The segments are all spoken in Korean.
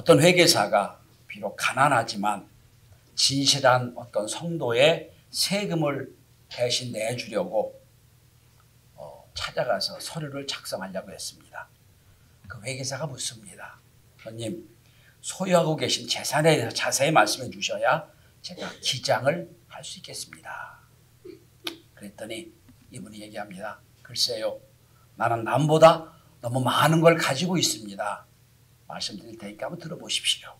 어떤 회계사가 비록 가난하지만 진실한 어떤 성도의 세금을 대신 내주려고 찾아가서 서류를 작성하려고 했습니다. 그 회계사가 묻습니다. 손님, 소유하고 계신 재산에 대해서 자세히 말씀해 주셔야 제가 기장을 할 수 있겠습니다. 그랬더니 이분이 얘기합니다. 글쎄요, 나는 남보다 너무 많은 걸 가지고 있습니다. 말씀드릴 테니까 한번 들어보십시오.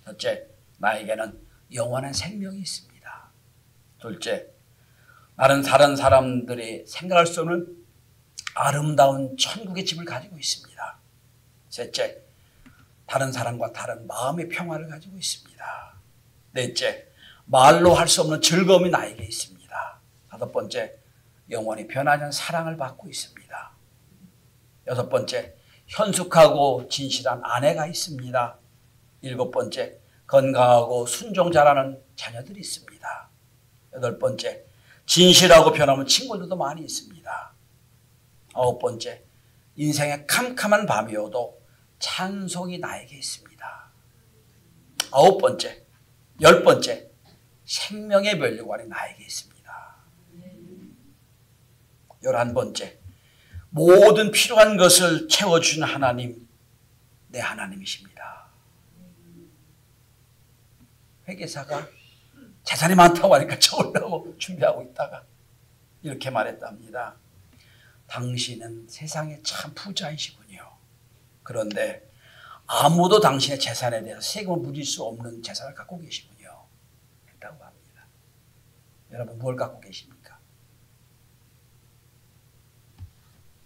첫째, 나에게는 영원한 생명이 있습니다. 둘째, 나는 다른 사람들이 생각할 수 없는 아름다운 천국의 집을 가지고 있습니다. 셋째, 다른 사람과 다른 마음의 평화를 가지고 있습니다. 넷째, 말로 할 수 없는 즐거움이 나에게 있습니다. 다섯 번째, 영원히 변하지 않는 사랑을 받고 있습니다. 여섯 번째, 현숙하고 진실한 아내가 있습니다. 일곱 번째, 건강하고 순종 잘하는 자녀들이 있습니다. 여덟 번째, 진실하고 변함없는 친구들도 많이 있습니다. 아홉 번째, 인생의 캄캄한 밤이어도 찬송이 나에게 있습니다. 아홉 번째, 열 번째, 생명의 면류관이 나에게 있습니다. 11번째, 모든 필요한 것을 채워주는 하나님, 내 하나님이십니다. 회계사가 재산이 많다고 하니까 적으려고 준비하고 있다가 이렇게 말했답니다. 당신은 세상에 참 부자이시군요. 그런데 아무도 당신의 재산에 대해서 세금을 물릴 수 없는 재산을 갖고 계시군요. 했다고 합니다. 여러분, 뭘 갖고 계십니까?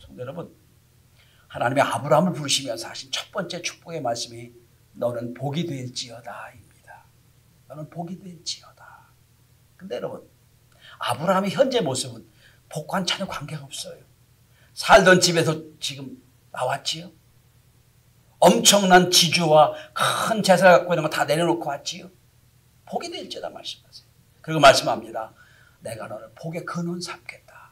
성도 여러분, 하나님이 아브라함을 부르시면서 하신 첫 번째 축복의 말씀이 너는 복이 될지어다 입니다. 너는 복이 될지어다. 근데 여러분, 아브라함의 현재 모습은 복과 전혀 관계가 없어요. 살던 집에서 지금 나왔지요. 엄청난 지주와 큰 재산을 갖고 있는 거 다 내려놓고 왔지요. 복이 될지어다 말씀하세요. 그리고 말씀합니다. 내가 너를 복의 근원 삼겠다.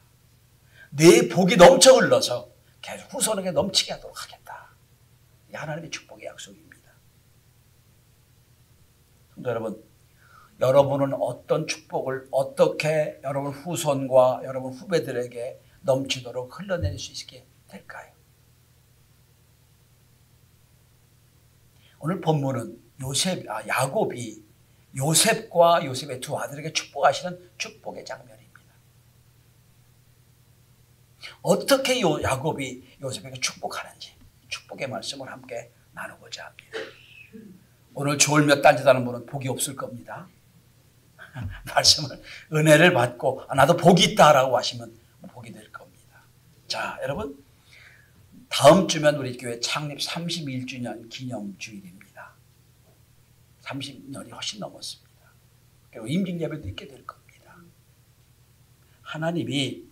내 복이 넘쳐 흘러서 계속 후손에게 넘치게 하도록 하겠다. 이 하나님의 축복의 약속입니다. 성도 여러분, 여러분은 어떤 축복을 어떻게 여러분 후손과 여러분 후배들에게 넘치도록 흘러낼 수 있게 될까요? 오늘 본문은 야곱이 요셉과 요셉의 두 아들에게 축복하시는 축복의 장면입니다. 어떻게 야곱이 요셉에게 축복하는지 축복의 말씀을 함께 나누고자 합니다. 오늘 졸며 딴짓하는 분은 복이 없을 겁니다. 말씀을 은혜를 받고 나도 복이 있다라고 하시면 복이 될 겁니다. 자, 여러분, 다음 주면 우리 교회 창립 31주년 기념주일입니다. 30년이 훨씬 넘었습니다. 그리고 임직 예배도 있게 될 겁니다. 하나님이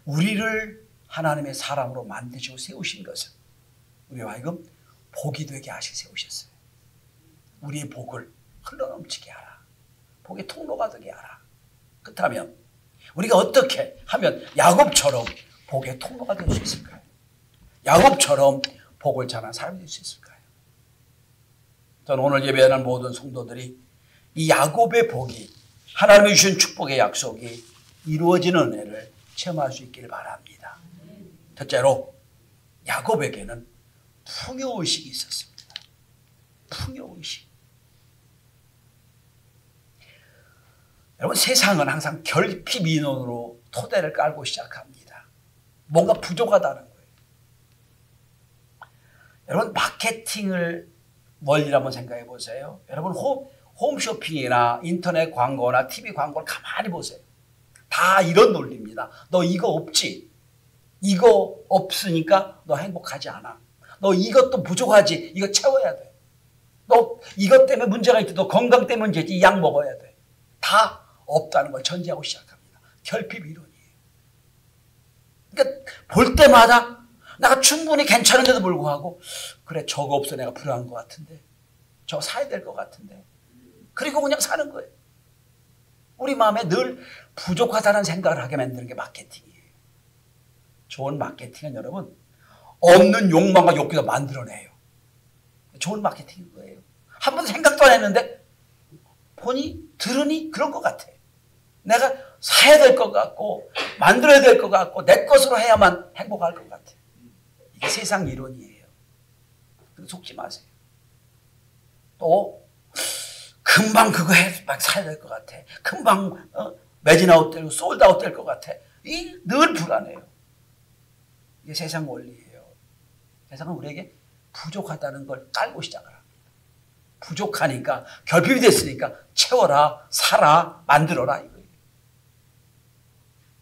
우리를 하나님의 사람으로 만드시고 세우신 것은 우리와 하여금 복이 되게 하시 세우셨어요. 우리의 복을 흘러넘치게 하라. 복의 통로가 되게 하라. 그렇다면 우리가 어떻게 하면 야곱처럼 복의 통로가 될 수 있을까요? 야곱처럼 복을 전하는 사람이 될 수 있을까요? 저는 오늘 예배하는 모든 성도들이 이 야곱의 복이, 하나님이 주신 축복의 약속이 이루어지는 은혜를 체험할 수 있기를 바랍니다. 첫째로 야곱에게는 풍요의식이 있었습니다. 풍요의식. 여러분, 세상은 항상 결핍인원으로 토대를 깔고 시작합니다. 뭔가 부족하다는 거예요. 여러분, 마케팅을 원리를 한번 생각해 보세요. 여러분, 홈쇼핑이나 인터넷 광고나 TV 광고를 가만히 보세요. 다 이런 논리입니다. 너 이거 없지? 이거 없으니까 너 행복하지 않아. 너 이것도 부족하지? 이거 채워야 돼. 너 이것 때문에 문제가 있지? 너 건강 때문에 문제지? 이 약 먹어야 돼. 다 없다는 걸 전제하고 시작합니다. 결핍 이론이에요. 그러니까 볼 때마다 내가 충분히 괜찮은데도 불구하고 그래, 저거 없어 내가 불안한 것 같은데, 저거 사야 될 것 같은데, 그리고 그냥 사는 거예요. 우리 마음에 늘 부족하다는 생각을 하게 만드는 게 마케팅이에요. 좋은 마케팅은 여러분 없는 욕망과 욕구도 만들어내요. 좋은 마케팅인 거예요. 한 번도 생각도 안 했는데 보니 들으니 그런 것 같아. 내가 사야 될 것 같고 만들어야 될 것 같고 내 것으로 해야만 행복할 것 같아. 이게 세상 이론이에요. 속지 마세요. 또 금방 그거 막 사야 될 것 같아. 금방 매진아웃 되고 솔드아웃 될 것 같아. 이 늘 불안해요. 이게 세상 원리예요. 세상은 우리에게 부족하다는 걸 깔고 시작을 합니다. 부족하니까 결핍이 됐으니까 채워라, 사라, 만들어라 이거예요.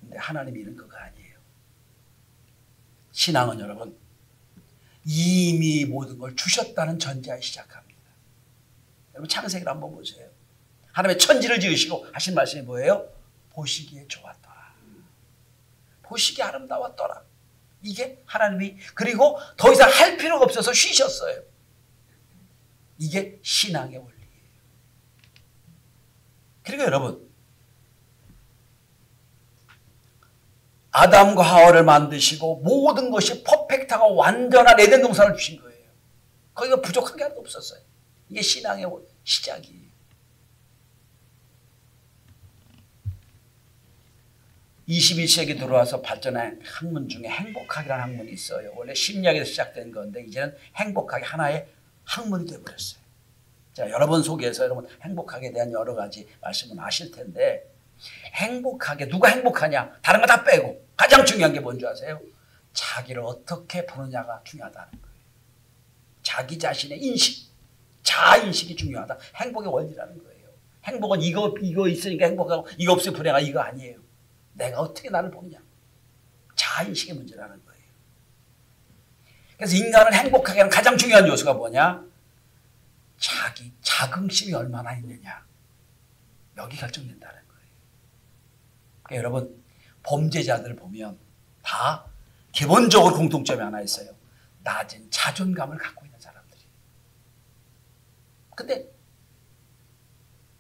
근데 하나님이 이런 거가 아니에요. 신앙은 여러분 이미 모든 걸 주셨다는 전제하에 시작합니다. 여러분 창세기를 한번 보세요. 하나님의 천지를 지으시고 하신 말씀이 뭐예요? 보시기에 좋았더라. 보시기에 아름다웠더라. 이게 하나님이 그리고 더 이상 할 필요가 없어서 쉬셨어요. 이게 신앙의 원리예요. 그리고 여러분 아담과 하와를 만드시고 모든 것이 퍼펙트하고 완전한 에덴 동산을 주신 거예요. 거기가 부족한 게 하나도 없었어요. 이게 신앙의 시작이에요. 21세기 들어와서 발전한 학문 중에 행복학이라는 학문이 있어요. 원래 심리학에서 시작된 건데 이제는 행복학이 하나의 학문이 되어버렸어요. 자, 여러분 속에서 여러분 행복학에 대한 여러 가지 말씀은 아실 텐데 행복하게 누가 행복하냐? 다른 거 다 빼고 가장 중요한 게 뭔지 아세요? 자기를 어떻게 보느냐가 중요하다는 거예요. 자기 자신의 인식, 자아인식이 중요하다. 행복의 원리라는 거예요. 행복은 이거 있으니까 행복하고 이거 없으면 불행하고 이거 아니에요. 내가 어떻게 나를 보느냐. 자아인식의 문제라는 거예요. 그래서 인간을 행복하게 하는 가장 중요한 요소가 뭐냐? 자기 자긍심이 얼마나 있느냐. 여기 결정된다는 거예요. 그러니까 여러분 범죄자들 보면 다 기본적으로 공통점이 하나 있어요. 낮은 자존감을 갖고 있는 사람들이. 근데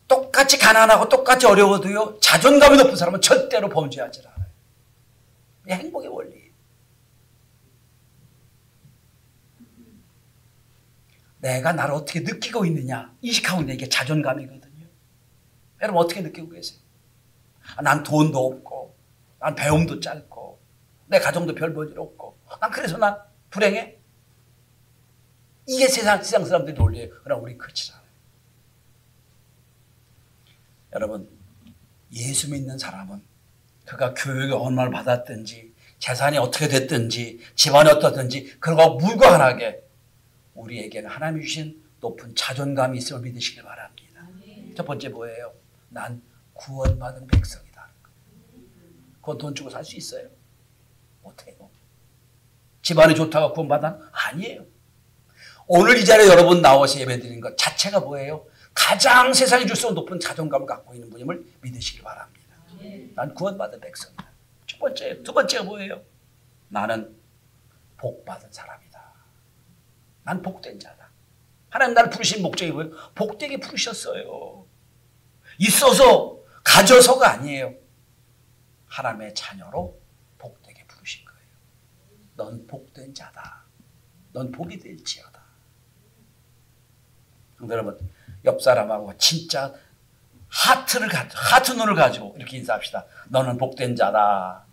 똑같이 가난하고 똑같이 어려워도요. 자존감이 높은 사람은 절대로 범죄하지 않아요. 이게 행복의 원리예요. 내가 나를 어떻게 느끼고 있느냐 인식하고 있는 게 자존감이거든요. 여러분 어떻게 느끼고 계세요? 난 돈도 없고 난 배움도 짧고 내 가정도 별 볼 일 없고 난 그래서 난 불행해? 이게 세상 사람들이 논리예요. 그러나 우리 그렇지 않아요. 여러분 예수 믿는 사람은 그가 교육을 얼마나 받았든지 재산이 어떻게 됐든지 집안이 어떻든지 그러고 무관하게 우리에게는 하나님이 주신 높은 자존감이 있음을 믿으시길 바랍니다. 첫 번째 뭐예요? 난 구원받은 백성이다. 그건 돈 주고 살 수 있어요? 못해요. 집안이 좋다고 구원받아? 아니에요. 오늘 이 자리에 여러분 나와서 예배드리는 것 자체가 뭐예요? 가장 세상에 줄 수 없는 높은 자존감을 갖고 있는 분임을 믿으시길 바랍니다. 난 구원받은 백성이다. 첫 번째. 두 번째가 뭐예요? 나는 복받은 사람이다. 난 복된 자다. 하나님 나를 부르신 목적이 뭐예요? 복되게 부르셨어요. 있어서 가져서가 아니에요. 하나님의 자녀로 복되게 부르신 거예요. 넌 복된 자다. 넌 복이 될지어다. 여러분 옆 사람하고 진짜 하트 눈을 가지고 이렇게 인사합시다. 너는 복된 자다.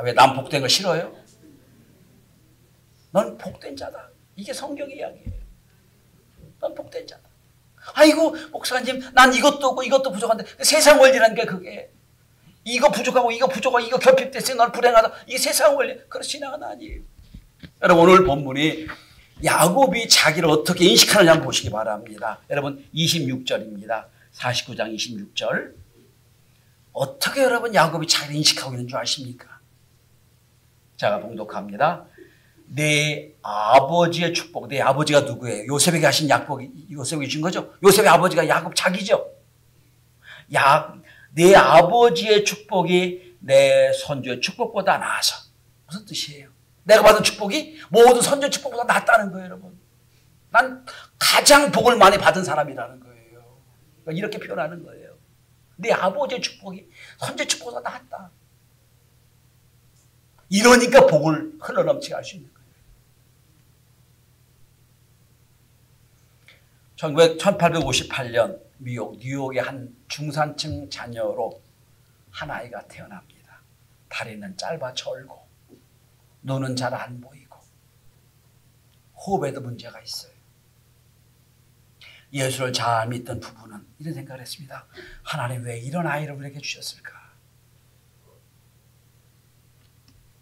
왜 난 복된 거 싫어요? 넌 복된 자다. 이게 성경의 이야기예요. 넌 복된 자다. 아이고 목사님 난 이것도 없고 이것도 부족한데 세상 원리라는 게 그게 이거 부족하고 이거 결핍됐으니 넌 불행하다. 이게 세상 원리. 그런 신앙은 아니에요. 여러분 오늘 본문이 야곱이 자기를 어떻게 인식하느냐 한번 보시기 바랍니다. 여러분 26절입니다. 49장 26절. 어떻게 여러분 야곱이 자기를 인식하고 있는 줄 아십니까? 제가 봉독합니다. 내 아버지의 축복. 내 아버지가 누구예요? 요셉에게 하신 약복이 요셉에게 준 거죠. 요셉의 아버지가 야곱 자기죠. 내 아버지의 축복이 내 선조의 축복보다 나아서. 무슨 뜻이에요? 내가 받은 축복이 모든 선조의 축복보다 낫다는 거예요, 여러분. 난 가장 복을 많이 받은 사람이라는 거예요. 이렇게 표현하는 거예요. 내 아버지의 축복이 선조의 축복보다 낫다. 이러니까 복을 흘러넘치게 할 수 있는 거예요. 1858년 뉴욕의 한 중산층 자녀로 한 아이가 태어납니다. 다리는 짧아 절고 눈은 잘 안 보이고 호흡에도 문제가 있어요. 예수를 잘 믿던 부부는 이런 생각을 했습니다. 하나님 왜 이런 아이를 우리에게 주셨을까?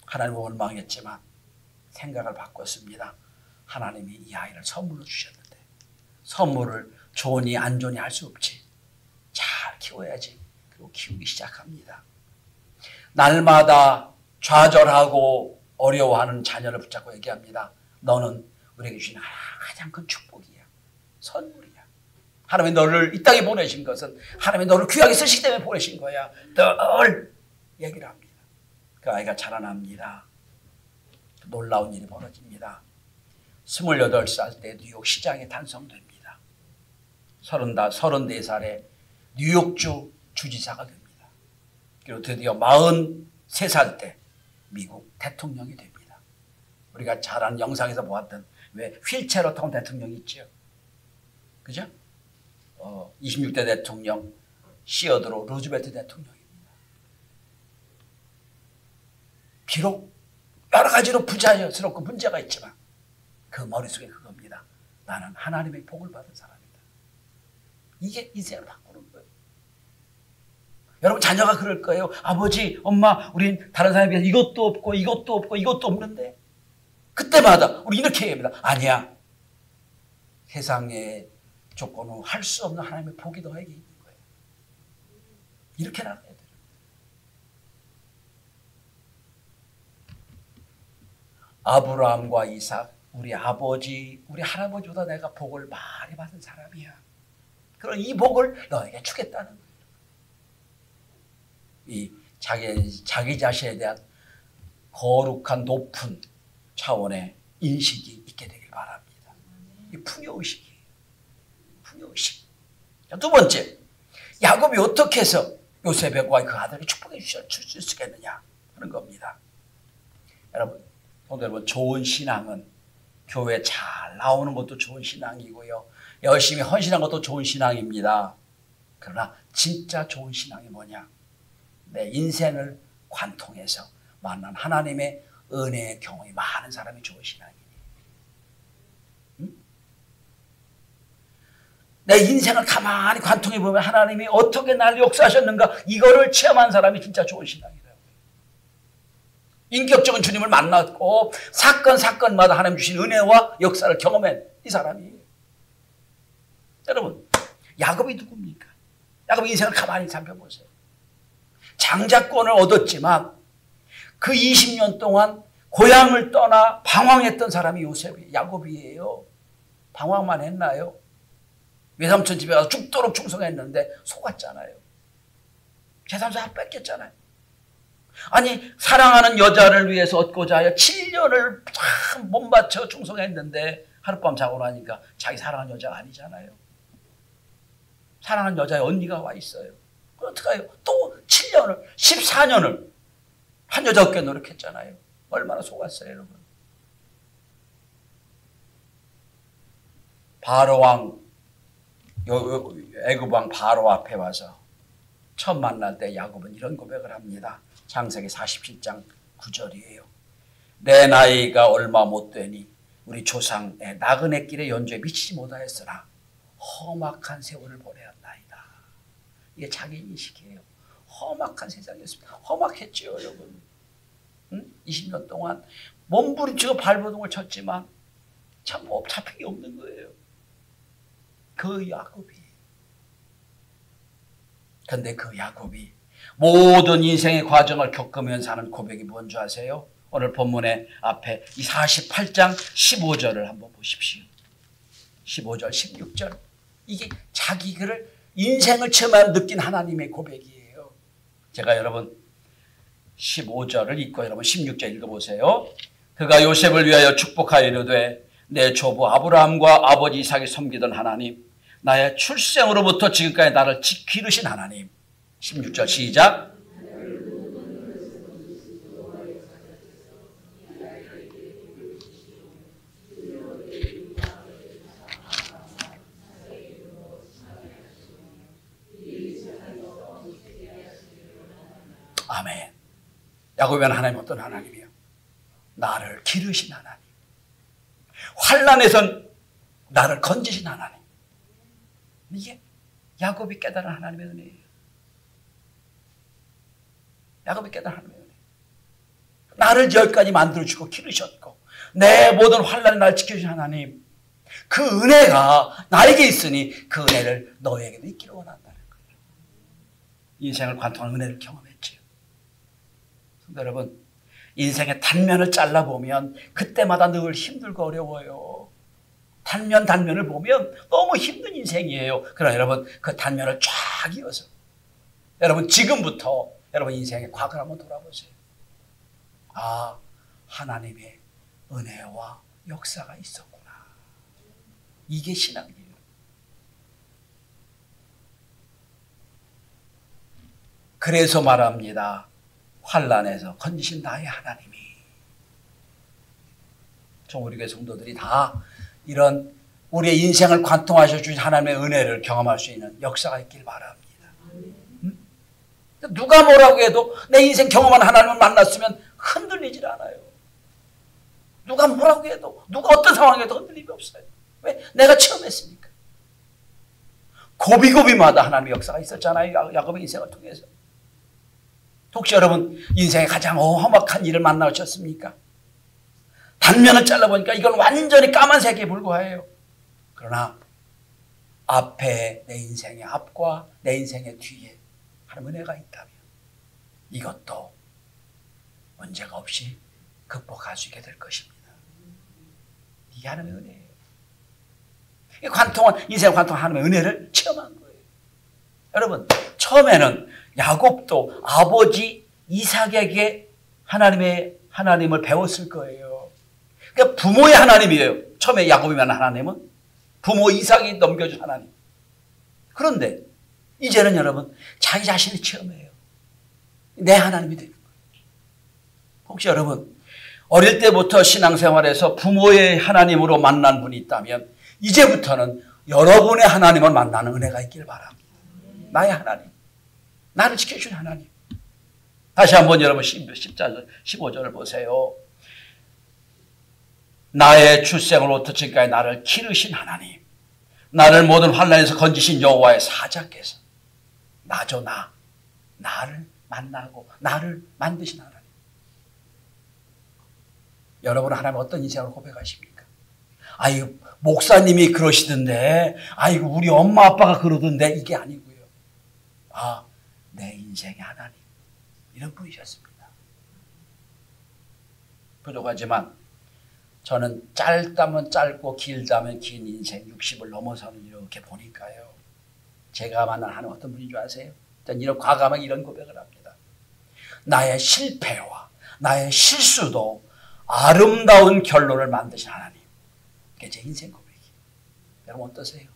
하나님은 원망했지만 생각을 바꿨습니다. 하나님이 이 아이를 선물로 주셨는데 선물을 좋으니 안 좋으니 할 수 없지. 잘 키워야지. 그리고 키우기 시작합니다. 날마다 좌절하고 어려워하는 자녀를 붙잡고 얘기합니다. 너는 우리에게 주신 가장 큰 축복이야. 선물이야. 하나님이 너를 이 땅에 보내신 것은 하나님이 너를 귀하게 쓰시기 때문에 보내신 거야. 늘 얘기를 합니다. 그 아이가 자라납니다. 놀라운 일이 벌어집니다. 28살 때 뉴욕 시장에 탄생됩니다. 34살에 뉴욕주 주지사가 됩니다. 그리고 드디어 43살 때 미국 대통령이 됩니다. 우리가 잘 아는 영상에서 보았던 왜 휠체어로 타온 대통령이 있죠. 그죠? 26대 대통령 시어드로 루즈벨트 대통령입니다. 비록 여러 가지로 부자연스럽고 문제가 있지만 그 머릿속에 그겁니다. 나는 하나님의 복을 받은 사람이다. 이게 인생을 바꾸는 거예요. 여러분 자녀가 그럴 거예요. 아버지, 엄마, 우린 다른 사람에 비해서 이것도 없고 이것도 없고 이것도 없는데 그때마다 우리 이렇게 얘기합니다. 아니야. 세상의 조건은 할 수 없는 하나님의 복이 너에게 있는 거예요. 이렇게 나가야 돼요. 아브라함과 이삭, 우리 아버지, 우리 할아버지보다 내가 복을 많이 받은 사람이야. 그럼 이 복을 너에게 주겠다는 거예요. 이 자기 자신에 대한 거룩한 높은 차원의 인식이 있게 되길 바랍니다. 이 풍요의식이에요. 풍요의식. 두 번째, 야곱이 어떻게 해서 요셉과 그 아들에게 축복해 줄 수 있겠느냐 하는 겁니다. 여러분, 좋은 신앙은 교회 잘 나오는 것도 좋은 신앙이고요. 열심히 헌신한 것도 좋은 신앙입니다. 그러나 진짜 좋은 신앙이 뭐냐? 내 인생을 관통해서 만난 하나님의 은혜의 경험이 많은 사람이 좋은 신앙이니. 내 인생을 가만히 관통해 보면 하나님이 어떻게 나를 역사하셨는가 이거를 체험한 사람이 진짜 좋은 신앙이라고요. 인격적인 주님을 만났고 사건마다 하나님 주신 은혜와 역사를 경험한 이 사람이에요. 여러분, 야곱이 누굽니까? 야곱의 인생을 가만히 살펴보세요. 장자권을 얻었지만 그 20년 동안 고향을 떠나 방황했던 사람이 야곱이에요. 방황만 했나요? 외삼촌 집에 가서 죽도록 충성했는데 속았잖아요. 재산 다 뺏겼잖아요. 아니 사랑하는 여자를 위해서 얻고자 하여 7년을 참 못 맞춰 충성했는데 하룻밤 자고 나니까 자기 사랑하는 여자가 아니잖아요. 사랑하는 여자의 언니가 와 있어요. 그럼 어떡해요? 또 7년을 14년을 한 여자 얻게 노력했잖아요. 얼마나 속았어요 여러분. 바로왕 애굽왕 바로 앞에 와서 처음 만날 때 야곱은 이런 고백을 합니다. 창세기 47장 9절이에요. 내 나이가 얼마 못 되니 우리 조상의 나그네 길에 연주에 미치지 못하였으나 험악한 세월을 보내었나이다. 이게 자기 인식이에요. 험악한 세상이었습니다. 험악했죠 여러분. 20년 동안 몸부림치고 발버둥을 쳤지만 참 잡힌 게 없는 거예요. 그 야곱이. 근데 그 야곱이 모든 인생의 과정을 겪으면서 하는 고백이 뭔지 아세요? 오늘 본문의 앞에 이 48장 15절을 한번 보십시오. 15절, 16절. 이게 자기 글을 인생을 처음 느낀 하나님의 고백이에요. 제가 여러분 15절을 읽고 여러분 16절 읽어보세요. 그가 요셉을 위하여 축복하여 이르되 내 조부 아브라함과 아버지 이삭이 섬기던 하나님, 나의 출생으로부터 지금까지 나를 기르신 하나님. 16절 시작. 아멘. 야곱은 하나님 어떤 하나님이에요? 나를 기르신 하나님. 환난에선 나를 건지신 하나님. 이게 야곱이 깨달은 하나님의 은혜예요. 야곱이 깨달은 하나님의 은혜. 나를 여기까지 만들어주고 기르셨고 내 모든 환난에 날 지켜주신 하나님, 그 은혜가 나에게 있으니 그 은혜를 너에게도 있기를 원한다는 거예요. 인생을 관통하는 은혜를 경험했지요. 성도 여러분, 인생의 단면을 잘라보면 그때마다 늘 힘들고 어려워요. 단면을 보면 너무 힘든 인생이에요. 그러나 여러분, 그 단면을 쫙 이어서 여러분 지금부터 여러분 인생의 과거를 한번 돌아보세요. 아, 하나님의 은혜와 역사가 있었구나. 이게 신앙이에요. 그래서 말합니다. 환난에서 건지신 나의 하나님이. 우리 교회 성도들이 다 이런 우리의 인생을 관통하셔 주신 하나님의 은혜를 경험할 수 있는 역사가 있길 바랍니다. 누가 뭐라고 해도 내 인생 경험한 하나님을 만났으면 흔들리질 않아요. 누가 뭐라고 해도, 누가 어떤 상황에도 흔들림이 없어요. 왜? 내가 체험했으니까. 고비고비마다 하나님의 역사가 있었잖아요. 야곱의 인생을 통해서. 혹시 여러분 인생에 가장 험악한 일을 만나셨습니까? 단면을 잘라보니까 이건 완전히 까만색에 불과해요. 그러나 앞에 내 인생의 앞과 내 인생의 뒤에 하나님의 은혜가 있다면 이것도 문제가 없이 극복할 수 있게 될 것입니다. 이게 하나님의 은혜예요. 이 관통한, 인생을 관통한 하나님의 은혜를 체험한 거예요. 여러분, 처음에는 야곱도 아버지 이삭에게 하나님을 배웠을 거예요. 그러니까 부모의 하나님이에요. 처음에 야곱이 만난 하나님은 부모 이삭이 넘겨준 하나님. 그런데 이제는 여러분 자기 자신이 체험해요. 내 하나님이 되는 거예요. 혹시 여러분 어릴 때부터 신앙생활에서 부모의 하나님으로 만난 분이 있다면 이제부터는 여러분의 하나님을 만나는 은혜가 있길 바랍니다. 나의 하나님. 나를 지켜준 하나님. 다시 한번 여러분 10절, 15절을 보세요. 나의 출생으로부터 지금까지 나를 기르신 하나님, 나를 모든 환난에서 건지신 여호와의 사자께서 나죠, 나를 만나고 나를 만드신 하나님. 여러분은 하나님 어떤 인생을 고백하십니까? 아이고 목사님이 그러시던데, 아이고 우리 엄마 아빠가 그러던데, 이게 아니고요. 아, 내 인생의 하나님, 이런 분이셨습니다. 부족하지만 저는 짧다면 짧고 길다면 긴 인생 60을 넘어서는 이렇게 보니까요, 제가 만난 하나님 어떤 분인 줄 아세요? 전 이런 과감하게 이런 고백을 합니다. 나의 실패와 나의 실수도 아름다운 결론을 만드신 하나님. 그게 제 인생 고백이에요. 여러분 어떠세요?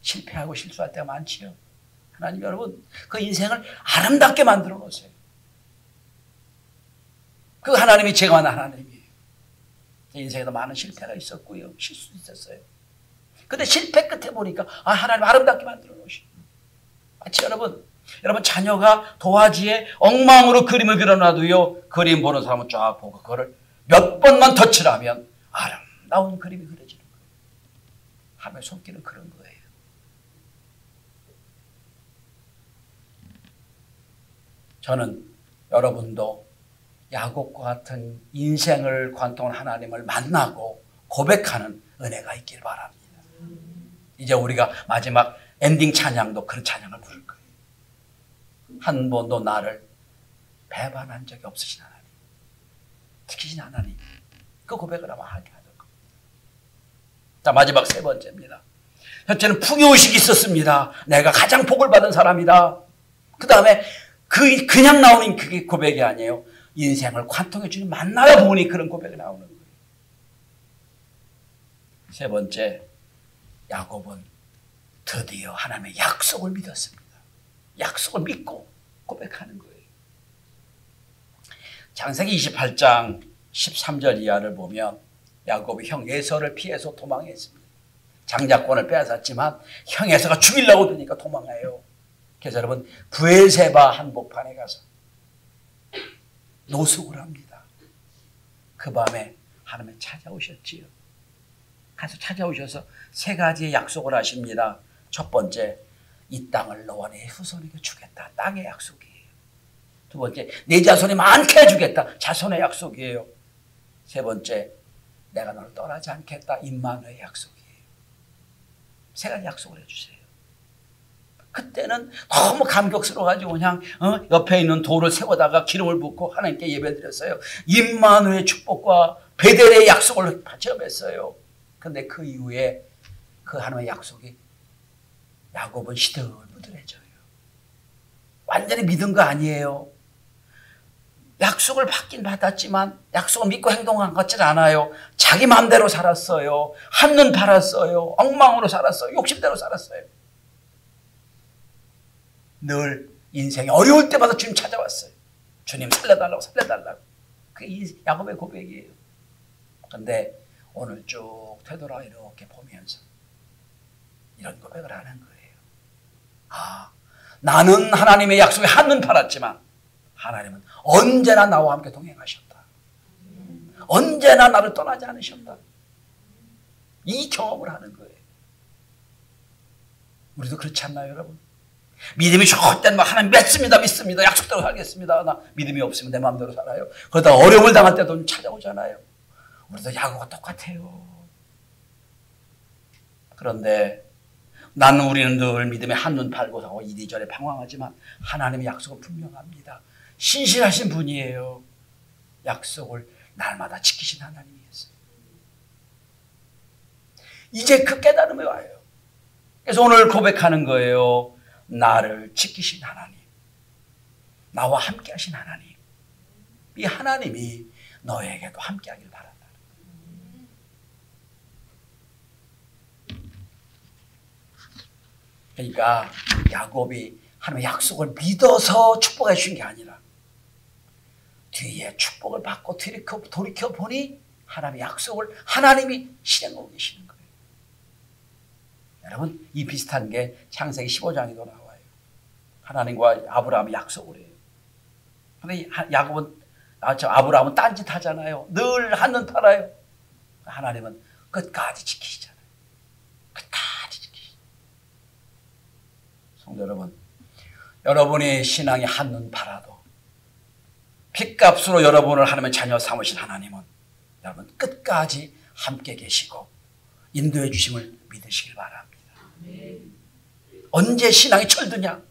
실패하고 실수할 때가 많지요. 하나님 여러분 그 인생을 아름답게 만들어 놓으세요. 그 하나님이 제가 만난 하나님이에요. 제 인생에도 많은 실패가 있었고요. 실수도 있었어요. 근데 실패 끝에 보니까 아, 하나님 아름답게 만들어 놓으시고, 마치 여러분 자녀가 도화지에 엉망으로 그림을 그려놔도요, 그림 보는 사람은 쫙 보고 그거를 몇 번만 터치를 하면 아름다운 그림이 그려지는 거예요. 하나님의 손길은 그런 거예요. 저는 여러분도 야곱과 같은 인생을 관통한 하나님을 만나고 고백하는 은혜가 있길 바랍니다. 이제 우리가 마지막 엔딩 찬양도 그런 찬양을 부를 거예요. 한 번도 나를 배반한 적이 없으신 하나님, 지키신 하나님, 그 고백을 아마 하게 하실 겁니다. 자, 마지막 세 번째입니다. 첫째는 풍요의식이 있었습니다. 내가 가장 복을 받은 사람이다. 그 다음에 그냥 나오는 그게 고백이 아니에요. 인생을 관통해 주님 만나다 보니 그런 고백이 나오는 거예요. 세 번째, 야곱은 드디어 하나님의 약속을 믿었습니다. 약속을 믿고 고백하는 거예요. 창세기 28장 13절 이하를 보면 야곱이 형 에서를 피해서 도망했습니다. 장자권을 빼앗았지만 형 에서가 죽이려고 드니까 도망해요. 그래서 여러분 브엘세바 한복판에 가서 노숙을 합니다. 그 밤에 하나님이 찾아오셨지요. 가서 찾아오셔서 세 가지의 약속을 하십니다. 첫 번째, 이 땅을 너와 네 후손에게 주겠다. 땅의 약속이에요. 두 번째, 네 자손이 많게 해주겠다. 자손의 약속이에요. 세 번째, 내가 너를 떠나지 않겠다. 임마누엘의 약속이에요. 세 가지 약속을 해주세요. 그때는 너무 감격스러워가지고 그냥 옆에 있는 돌을 세워다가 기름을 붓고 하나님께 예배드렸어요. 임마누엘의 축복과 베델의 약속을 체험했어요. 그런데 그 이후에 그 하나님의 약속이 야곱은 시들부들해져요. 완전히 믿은 거 아니에요. 약속을 받긴 받았지만 약속을 믿고 행동한 것 같지 않아요. 자기 마음대로 살았어요. 한눈 팔았어요. 엉망으로 살았어요. 욕심대로 살았어요. 늘 인생이 어려울 때마다 주님 찾아왔어요. 주님 살려달라고 살려달라고. 그게 야곱의 고백이에요. 그런데 오늘 쭉 되돌아 이렇게 보면서 이런 고백을 하는 거예요. 아, 나는 하나님의 약속에 한눈 팔았지만 하나님은 언제나 나와 함께 동행하셨다. 언제나 나를 떠나지 않으셨다. 이 경험을 하는 거예요. 우리도 그렇지 않나요, 여러분? 믿음이 좋을 때는 막 하나님 믿습니다. 약속대로 살겠습니다. 나 믿음이 없으면 내 마음대로 살아요. 그러다가 어려움을 당할 때도 찾아오잖아요. 우리도 야곱과 똑같아요. 그런데 우리는 늘 믿음에 한눈 팔고 하고 이리저리 방황하지만 하나님의 약속은 분명합니다. 신실하신 분이에요. 약속을 날마다 지키신 하나님이었어요. 이제 그 깨달음이 와요. 그래서 오늘 고백하는 거예요. 나를 지키신 하나님, 나와 함께 하신 하나님, 이 하나님이 너에게도 함께 하길 바란다. 그러니까 야곱이 하나님의 약속을 믿어서 축복해 주신 게 아니라 뒤에 축복을 받고 돌이켜보니 하나님의 약속을 하나님이 실행하고 계시는 거예요. 여러분, 이 비슷한 게 창세기 15장에도 나와요. 하나님과 아브라함이 약속을 해요. 근데 아브라함은 딴짓 하잖아요. 늘 한눈 팔아요. 하나님은 끝까지 지키시잖아요. 끝까지 지키시잖아요. 성도 여러분, 여러분의 신앙이 한눈 팔아도 핏값으로 여러분을 하나님의 자녀 삼으신 하나님은 여러분 끝까지 함께 계시고 인도해 주심을 믿으시길 바랍니다. 언제 신앙이 철드냐?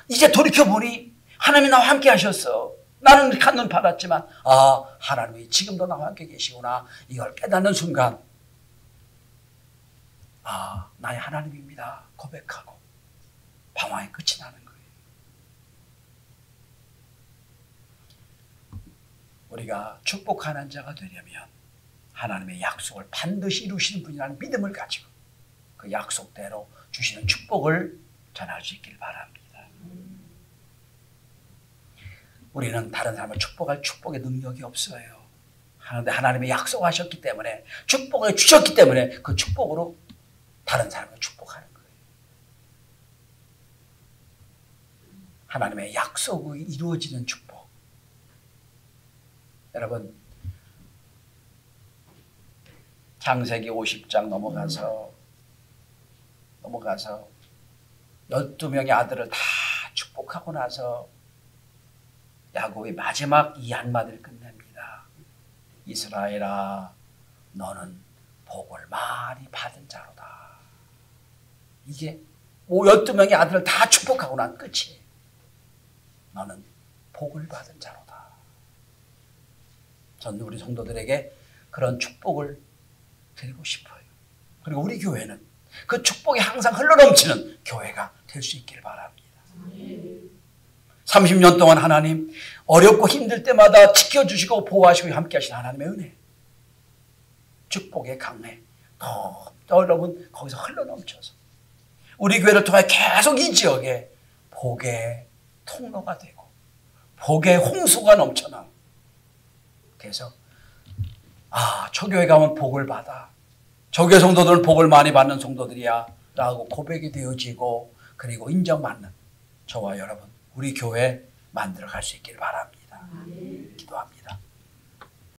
이제 돌이켜보니 하나님이 나와 함께 하셨어. 나는 한눈 팔았지만 하나님이 지금도 나와 함께 계시구나. 이걸 깨닫는 순간 나의 하나님입니다 고백하고 방황의 끝이 나는 거예요. 우리가 축복하는 자가 되려면 하나님의 약속을 반드시 이루시는 분이라는 믿음을 가지고 그 약속대로 주시는 축복을 전할 수 있길 바랍니다. 우리는 다른 사람을 축복할 축복의 능력이 없어요. 그런데 하나님이 약속하셨기 때문에 축복을 주셨기 때문에 그 축복으로 다른 사람을 축복하는 거예요. 하나님의 약속이 이루어지는 축복. 여러분, 창세기 50장 넘어가서 12명의 아들을 다 축복하고 나서 야곱이 마지막 이 한마디를 끝냅니다. 이스라엘아, 너는 복을 많이 받은 자로다. 이게 12명의 아들을 다 축복하고 난 끝이에요. 너는 복을 받은 자로다. 저는 우리 성도들에게 그런 축복을 드리고 싶어요. 그리고 우리 교회는 그 축복이 항상 흘러넘치는 교회가 될 수 있기를 바랍니다. 30년 동안 하나님 어렵고 힘들 때마다 지켜주시고 보호하시고 함께 하신 하나님의 은혜, 축복의 강해 여러분 거기서 흘러넘쳐서 우리 교회를 통해 계속 이 지역에 복의 통로가 되고 복의 홍수가 넘쳐나고, 그래서 저 교회 가면 복을 받아, 저 교회 성도들은 복을 많이 받는 성도들이야 라고 고백이 되어지고 그리고 인정받는 저와 여러분 우리 교회 만들어 갈 수 있기를 바랍니다. 기도합니다.